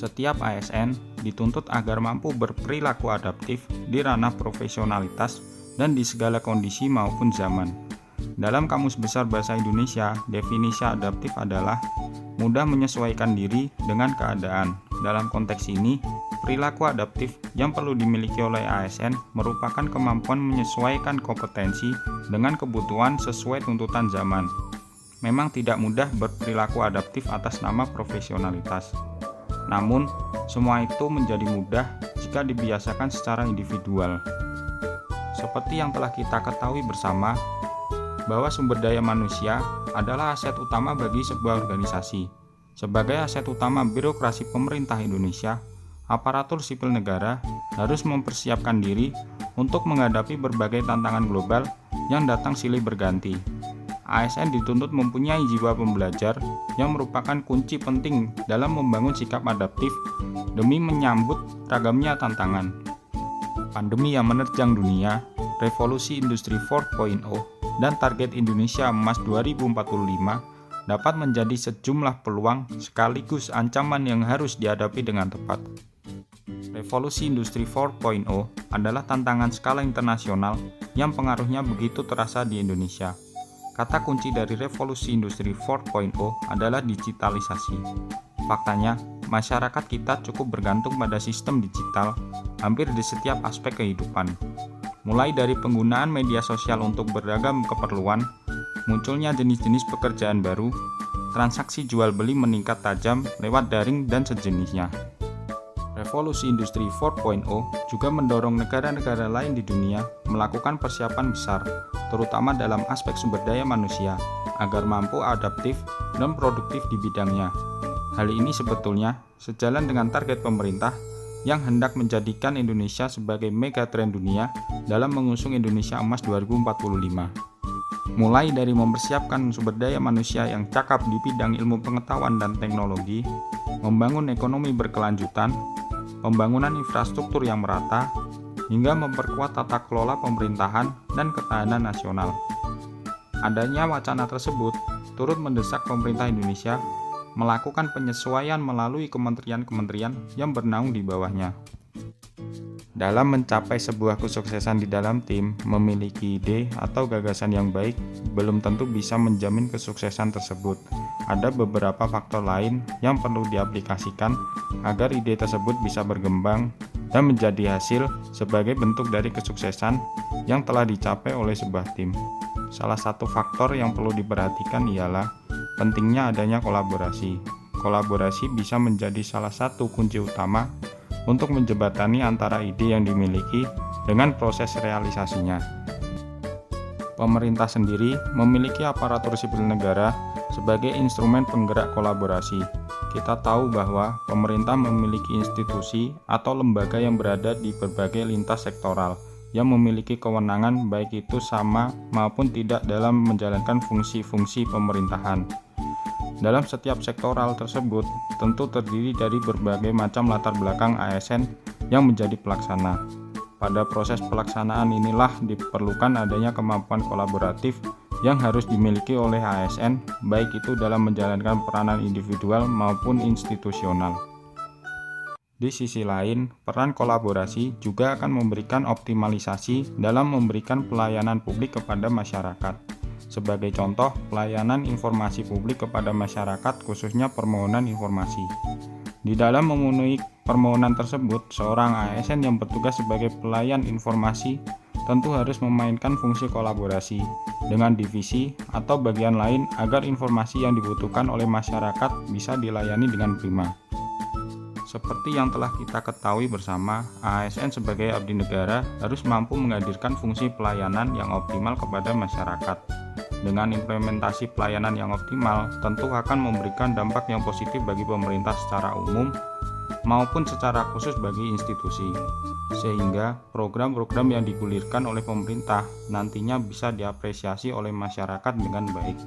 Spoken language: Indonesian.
Setiap ASN dituntut agar mampu berperilaku adaptif di ranah profesionalitas dan di segala kondisi maupun zaman. Dalam Kamus Besar Bahasa Indonesia, definisi adaptif adalah mudah menyesuaikan diri dengan keadaan. Dalam konteks ini, perilaku adaptif yang perlu dimiliki oleh ASN merupakan kemampuan menyesuaikan kompetensi dengan kebutuhan sesuai tuntutan zaman. Memang tidak mudah berperilaku adaptif atas nama profesionalitas. Namun, semua itu menjadi mudah jika dibiasakan secara individual. Seperti yang telah kita ketahui bersama, bahwa sumber daya manusia adalah aset utama bagi sebuah organisasi. Sebagai aset utama birokrasi pemerintah Indonesia, aparatur sipil negara harus mempersiapkan diri untuk menghadapi berbagai tantangan global yang datang silih berganti. ASN dituntut mempunyai jiwa pembelajar yang merupakan kunci penting dalam membangun sikap adaptif demi menyambut ragamnya tantangan. Pandemi yang menerjang dunia, revolusi industri 4.0, dan target Indonesia Emas 2045 dapat menjadi sejumlah peluang sekaligus ancaman yang harus dihadapi dengan tepat. Revolusi industri 4.0 adalah tantangan skala internasional yang pengaruhnya begitu terasa di Indonesia. Kata kunci dari revolusi industri 4.0 adalah digitalisasi. Faktanya, masyarakat kita cukup bergantung pada sistem digital hampir di setiap aspek kehidupan. Mulai dari penggunaan media sosial untuk beragam keperluan, munculnya jenis-jenis pekerjaan baru, transaksi jual beli meningkat tajam lewat daring dan sejenisnya. Revolusi industri 4.0 juga mendorong negara-negara lain di dunia melakukan persiapan besar, terutama dalam aspek sumber daya manusia, agar mampu adaptif dan produktif di bidangnya. Hal ini sebetulnya sejalan dengan target pemerintah yang hendak menjadikan Indonesia sebagai megatrend dunia dalam mengusung Indonesia Emas 2045. Mulai dari mempersiapkan sumber daya manusia yang cakap di bidang ilmu pengetahuan dan teknologi, membangun ekonomi berkelanjutan, pembangunan infrastruktur yang merata, hingga memperkuat tata kelola pemerintahan dan ketahanan nasional. Adanya wacana tersebut turut mendesak pemerintah Indonesia melakukan penyesuaian melalui kementerian-kementerian yang bernaung di bawahnya. Dalam mencapai sebuah kesuksesan di dalam tim, memiliki ide atau gagasan yang baik belum tentu bisa menjamin kesuksesan tersebut. Ada beberapa faktor lain yang perlu diaplikasikan agar ide tersebut bisa berkembang dan menjadi hasil sebagai bentuk dari kesuksesan yang telah dicapai oleh sebuah tim. Salah satu faktor yang perlu diperhatikan ialah pentingnya adanya kolaborasi. Kolaborasi bisa menjadi salah satu kunci utama untuk menjembatani antara ide yang dimiliki dengan proses realisasinya. Pemerintah sendiri memiliki aparatur sipil negara sebagai instrumen penggerak kolaborasi. Kita tahu bahwa pemerintah memiliki institusi atau lembaga yang berada di berbagai lintas sektoral yang memiliki kewenangan baik itu sama maupun tidak dalam menjalankan fungsi-fungsi pemerintahan. Dalam setiap sektoral tersebut tentu terdiri dari berbagai macam latar belakang ASN yang menjadi pelaksana. Pada proses pelaksanaan inilah diperlukan adanya kemampuan kolaboratif yang harus dimiliki oleh ASN, baik itu dalam menjalankan peranan individual maupun institusional. Di sisi lain, peran kolaborasi juga akan memberikan optimalisasi dalam memberikan pelayanan publik kepada masyarakat. Sebagai contoh, pelayanan informasi publik kepada masyarakat khususnya permohonan informasi. Di dalam memenuhi permohonan tersebut, seorang ASN yang bertugas sebagai pelayan informasi tentu harus memainkan fungsi kolaborasi dengan divisi atau bagian lain agar informasi yang dibutuhkan oleh masyarakat bisa dilayani dengan prima. Seperti yang telah kita ketahui bersama, ASN sebagai abdi negara harus mampu menghadirkan fungsi pelayanan yang optimal kepada masyarakat. Dengan implementasi pelayanan yang optimal, tentu akan memberikan dampak yang positif bagi pemerintah secara umum maupun secara khusus bagi institusi, sehingga program-program yang digulirkan oleh pemerintah nantinya bisa diapresiasi oleh masyarakat dengan baik.